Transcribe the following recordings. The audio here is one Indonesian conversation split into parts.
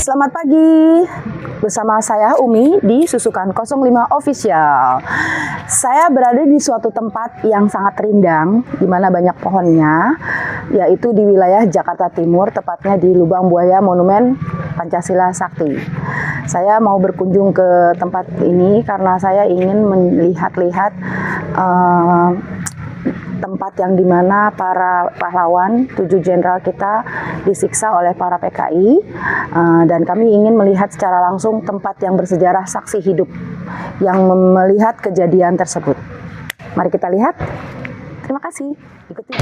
Selamat pagi, bersama saya Umi di Susukan 05 Official. Saya berada di suatu tempat yang sangat rindang, di mana banyak pohonnya, yaitu di wilayah Jakarta Timur, tepatnya di Lubang Buaya Monumen Pancasila Sakti. Saya mau berkunjung ke tempat ini karena saya ingin melihat-lihat tempat yang dimana para pahlawan 7 jenderal kita disiksa oleh para PKI, dan kami ingin melihat secara langsung tempat yang bersejarah saksi hidup yang melihat kejadian tersebut. Mari kita lihat. Terima kasih. Ikuti.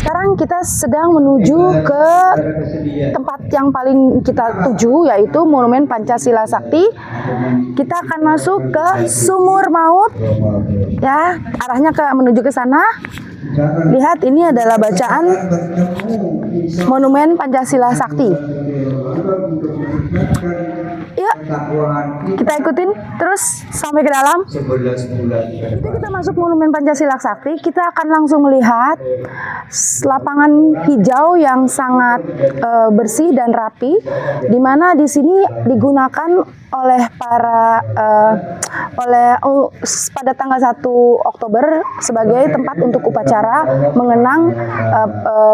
Sekarang kita sedang menuju ke tempat yang paling kita tuju, yaitu Monumen Pancasila Sakti. Kita akan masuk ke Sumur Maut, ya, arahnya menuju ke sana. Lihat, ini adalah bacaan Monumen Pancasila Sakti. Yuk, kita ikutin terus sampai ke dalam. Jadi kita masuk Monumen Pancasila Sakti, kita akan langsung melihat lapangan hijau yang sangat bersih dan rapi, di mana di sini digunakan oleh pada tanggal 1 Oktober sebagai tempat untuk upacara mengenang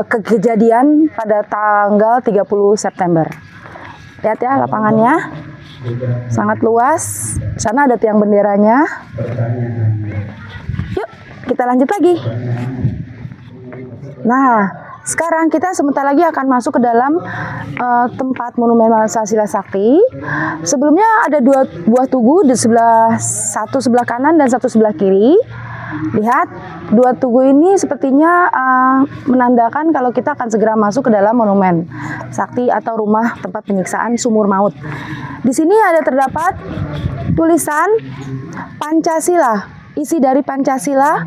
kejadian pada tanggal 30 September. Lihat ya lapangannya, sangat luas. Sana ada tiang benderanya. Yuk, kita lanjut lagi. Nah, sekarang kita sebentar lagi akan masuk ke dalam tempat Monumen Pancasila Sakti. Sebelumnya ada 2 buah tugu, satu sebelah kanan dan satu sebelah kiri. Lihat, 2 tugu ini sepertinya menandakan kalau kita akan segera masuk ke dalam Monumen Sakti atau rumah tempat penyiksaan Sumur Maut. Di sini ada terdapat tulisan Pancasila. Isi dari Pancasila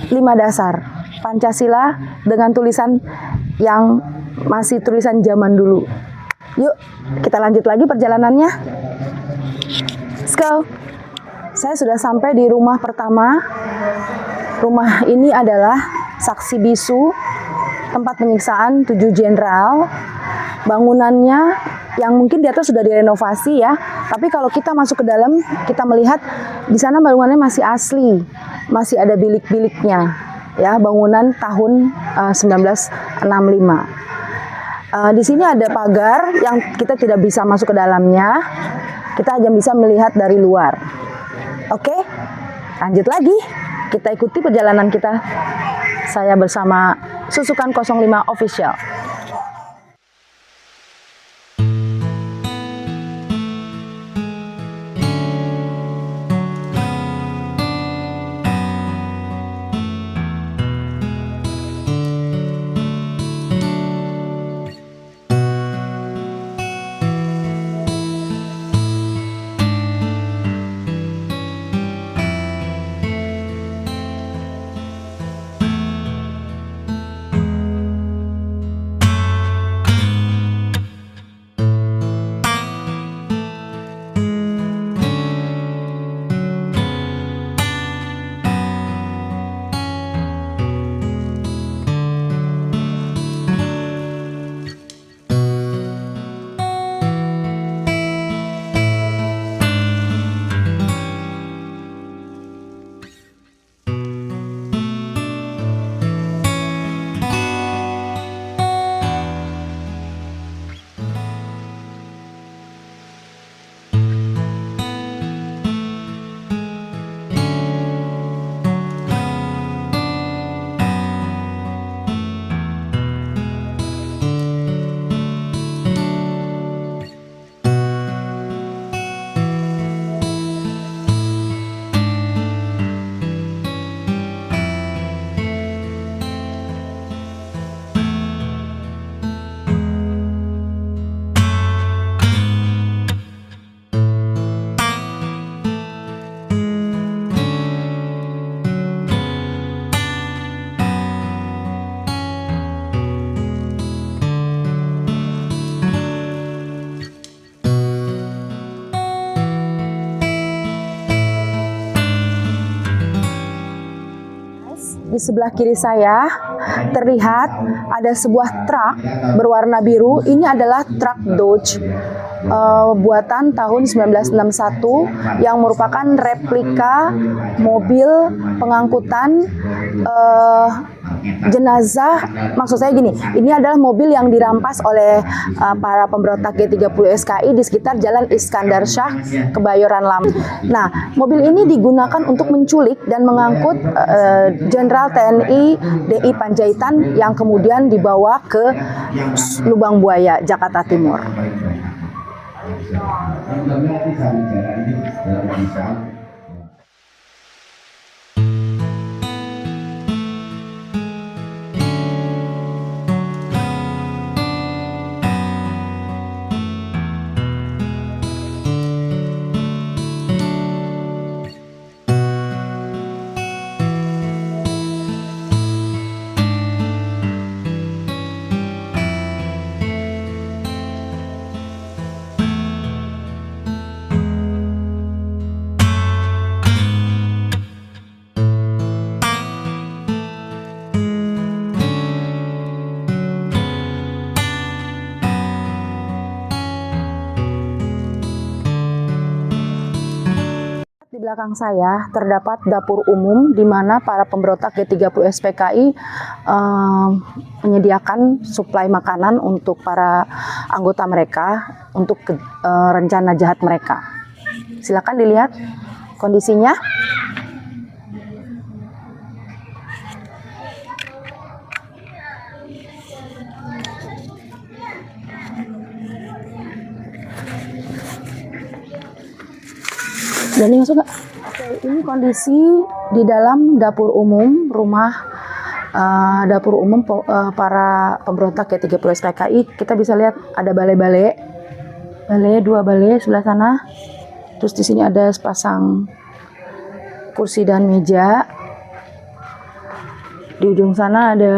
5 dasar. Pancasila dengan tulisan yang masih tulisan zaman dulu. Yuk, kita lanjut lagi perjalanannya. Let's go. Saya sudah sampai di rumah pertama. Rumah ini adalah Saksi Bisu, tempat penyiksaan 7 jenderal. Bangunannya yang mungkin di atas sudah direnovasi ya, tapi kalau kita masuk ke dalam, kita melihat di sana bangunannya masih asli, masih ada bilik-biliknya, ya, bangunan tahun 1965. Di sini ada pagar yang kita tidak bisa masuk ke dalamnya, kita hanya bisa melihat dari luar. Oke, lanjut lagi, kita ikuti perjalanan kita. Saya bersama Susukan 05 Official. Di sebelah kiri saya terlihat ada sebuah truk berwarna biru. Ini adalah truk Dodge buatan tahun 1961 yang merupakan replika mobil pengangkutan jenazah. Maksud saya gini, ini adalah mobil yang dirampas oleh para pemberontak G30 SKI di sekitar Jalan Iskandar Shah, Kebayoran Lama. Nah, mobil ini digunakan untuk menculik dan mengangkut Jenderal TNI DI Panjaitan yang kemudian dibawa ke Lubang Buaya, Jakarta Timur. Di belakang saya terdapat dapur umum di mana para pemberontak G30 SPKI menyediakan suplai makanan untuk para anggota mereka untuk rencana jahat mereka. Silakan dilihat kondisinya. Jadi masuk nggak? Oke, ini kondisi di dalam dapur umum rumah dapur umum para pemberontak G30 SPKI. Kita bisa lihat ada balai-balai, dua balai sebelah sana. Terus di sini ada sepasang kursi dan meja. Di ujung sana ada.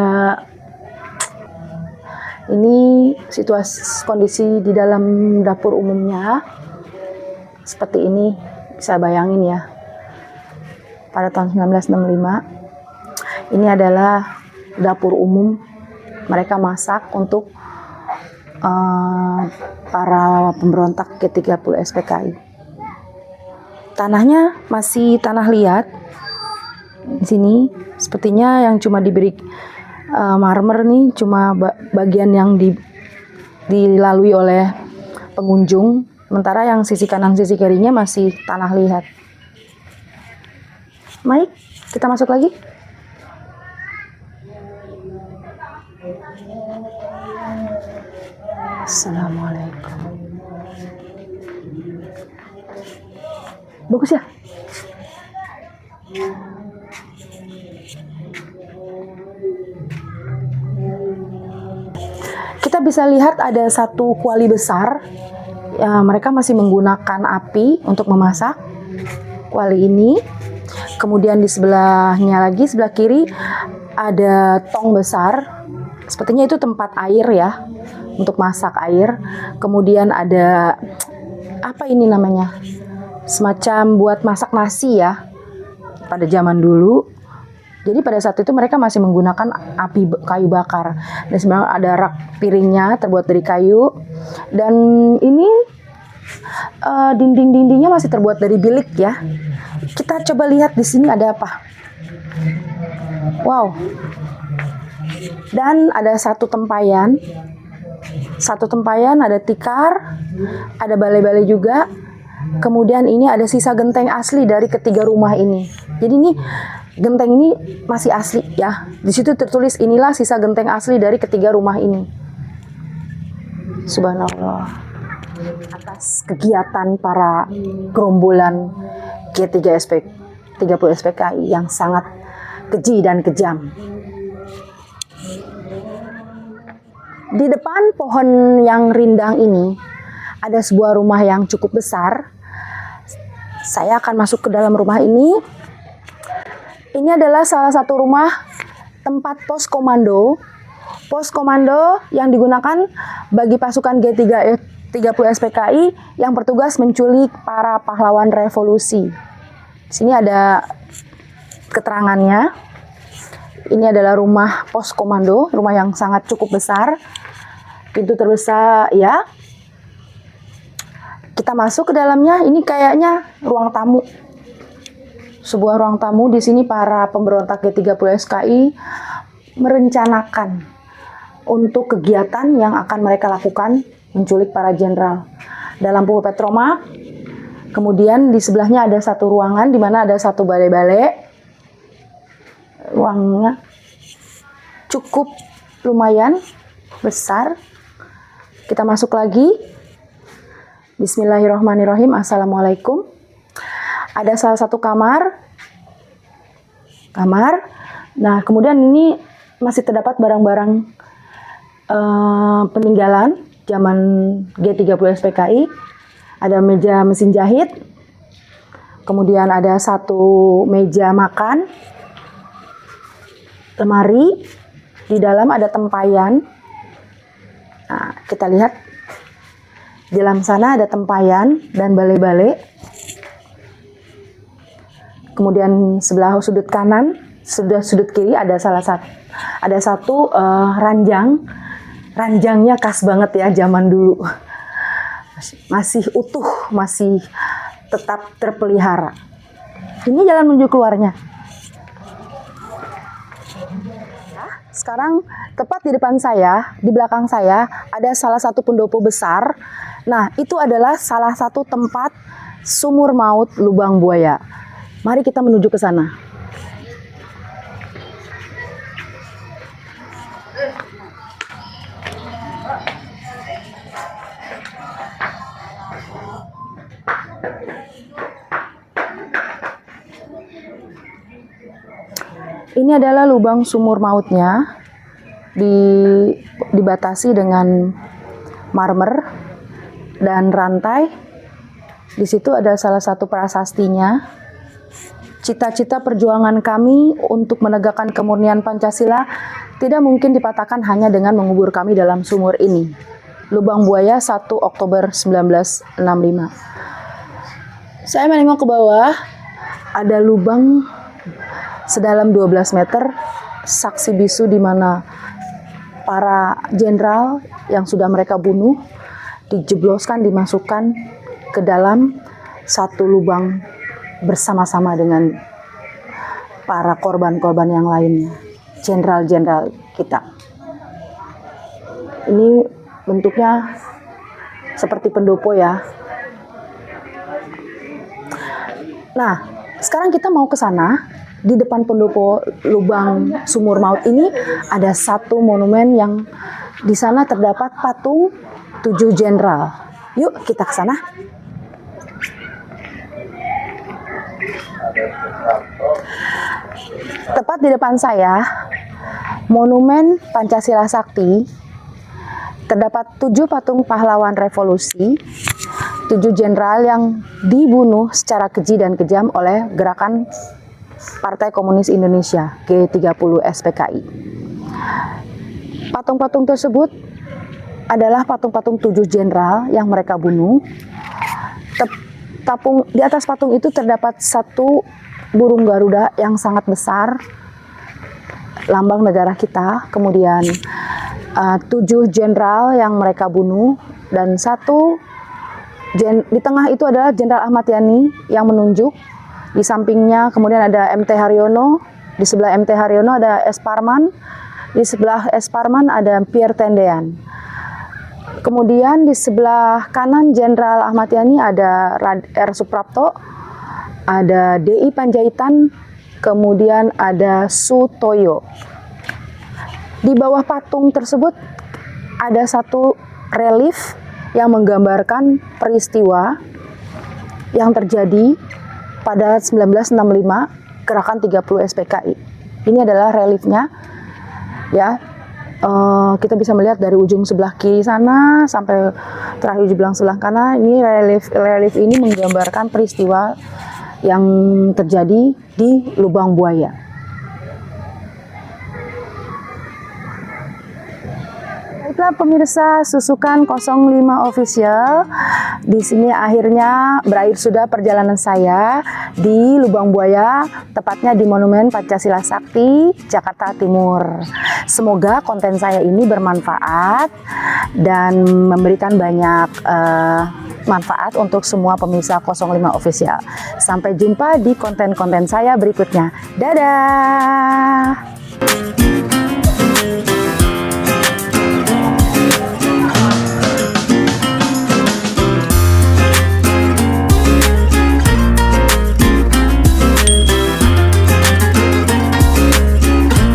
Ini situasi kondisi di dalam dapur umumnya seperti ini. Bisa bayangin ya, pada tahun 1965 ini adalah dapur umum mereka masak untuk para pemberontak G30 SPKI. Tanahnya masih tanah liat di sini, sepertinya yang cuma diberi marmer nih cuma bagian yang dilalui oleh pengunjung. Sementara yang sisi kanan sisi kirinya masih tanah liat. Baik, kita masuk lagi. Assalamualaikum. Bagus ya? Kita bisa lihat ada satu kuali besar. Ya, mereka masih menggunakan api untuk memasak kuali ini. Kemudian di sebelahnya lagi, sebelah kiri ada tong besar. Sepertinya itu tempat air ya, untuk masak air. Kemudian ada apa ini namanya? Semacam buat masak nasi ya. Pada zaman dulu. Jadi pada saat itu mereka masih menggunakan api kayu bakar. Dan sebenarnya ada rak piringnya terbuat dari kayu. Dan ini dinding-dindingnya masih terbuat dari bilik ya. Kita coba lihat di sini ada apa. Wow. Dan ada satu tempayan. Satu tempayan ada tikar, ada balai-balai juga. Kemudian ini ada sisa genteng asli dari ketiga rumah ini. Jadi ini genteng ini masih asli ya. Di situ tertulis inilah sisa genteng asli dari ketiga rumah ini. Subhanallah. Atas kegiatan para gerombolan G30 SPKI yang sangat keji dan kejam. Di depan pohon yang rindang ini ada sebuah rumah yang cukup besar. Saya akan masuk ke dalam rumah ini. Ini adalah salah satu rumah tempat pos komando. Pos komando yang digunakan bagi pasukan G30 SPKI yang bertugas menculik para pahlawan revolusi. Di sini ada keterangannya. Ini adalah rumah pos komando, rumah yang sangat cukup besar. Pintu terbesar ya. Kita masuk ke dalamnya, ini kayaknya ruang tamu. Sebuah ruang tamu. Di sini para pemberontak G30 SKI merencanakan untuk kegiatan yang akan mereka lakukan, menculik para jenderal. Dalam buku Petroma, kemudian di sebelahnya ada satu ruangan di mana ada satu balai-balai. Ruangnya cukup lumayan besar. Kita masuk lagi. Bismillahirrahmanirrahim. Assalamualaikum. Ada salah satu kamar. Nah, kemudian ini masih terdapat barang-barang peninggalan zaman G30 SPKI. Ada meja mesin jahit. Kemudian ada satu meja makan. Lemari. Di dalam ada tempayan. Nah, kita lihat di dalam sana ada tempayan dan balai-balai. Kemudian sebelah sudut kanan, sudut kiri ada satu ranjang. Ranjangnya khas banget ya zaman dulu. Masih utuh, masih tetap terpelihara. Ini jalan menuju keluarnya. Sekarang tepat di depan saya, di belakang saya, ada salah satu pendopo besar. Nah, itu adalah salah satu tempat sumur maut lubang buaya. Mari kita menuju ke sana. Ini adalah lubang sumur mautnya, dibatasi dengan marmer dan rantai. Di situ ada salah satu prasastinya. Cita-cita perjuangan kami untuk menegakkan kemurnian Pancasila tidak mungkin dipatahkan hanya dengan mengubur kami dalam sumur ini. Lubang Buaya 1 Oktober 1965. Saya menengok ke bawah, ada lubang sedalam 12 meter, saksi bisu di mana para jenderal yang sudah mereka bunuh dijebloskan, dimasukkan ke dalam satu lubang bersama-sama dengan para korban-korban yang lainnya, jenderal-jenderal kita. Ini bentuknya seperti pendopo ya. Nah, sekarang kita mau ke sana. Di depan pendopo lubang sumur maut ini ada satu monumen yang di sana terdapat patung 7 jenderal. Yuk kita ke sana. Tepat di depan saya, monumen Pancasila Sakti, terdapat 7 patung pahlawan revolusi, 7 jenderal yang dibunuh secara keji dan kejam oleh gerakan Partai Komunis Indonesia G30 SPKI. Patung-patung tersebut adalah patung-patung 7 jenderal yang mereka bunuh. Di atas patung itu terdapat satu burung Garuda yang sangat besar, lambang negara kita. Kemudian 7 jenderal yang mereka bunuh, dan di tengah itu adalah Jenderal Ahmad Yani yang menunjuk. Di sampingnya kemudian ada MT Haryono, di sebelah MT Haryono ada S. Parman, di sebelah S. Parman ada Pierre Tendean. Kemudian di sebelah kanan Jenderal Ahmad Yani ada R. Suprapto, ada DI Panjaitan, kemudian ada Sutoyo. Di bawah patung tersebut ada satu relief yang menggambarkan peristiwa yang terjadi pada 1965 gerakan 30 SPKI. Ini adalah reliefnya ya. Kita bisa melihat dari ujung sebelah kiri sana sampai terakhir ujung sebelah kanan. Ini relief ini menggambarkan peristiwa yang terjadi di Lubang Buaya. baiklah pemirsa Susukan 05 Official. Di sini akhirnya berakhir sudah perjalanan saya di Lubang Buaya, tepatnya di Monumen Pancasila Sakti, Jakarta Timur. Semoga konten saya ini bermanfaat dan memberikan banyak manfaat untuk semua pemirsa 05 Official. Sampai jumpa di konten-konten saya berikutnya. Dadah!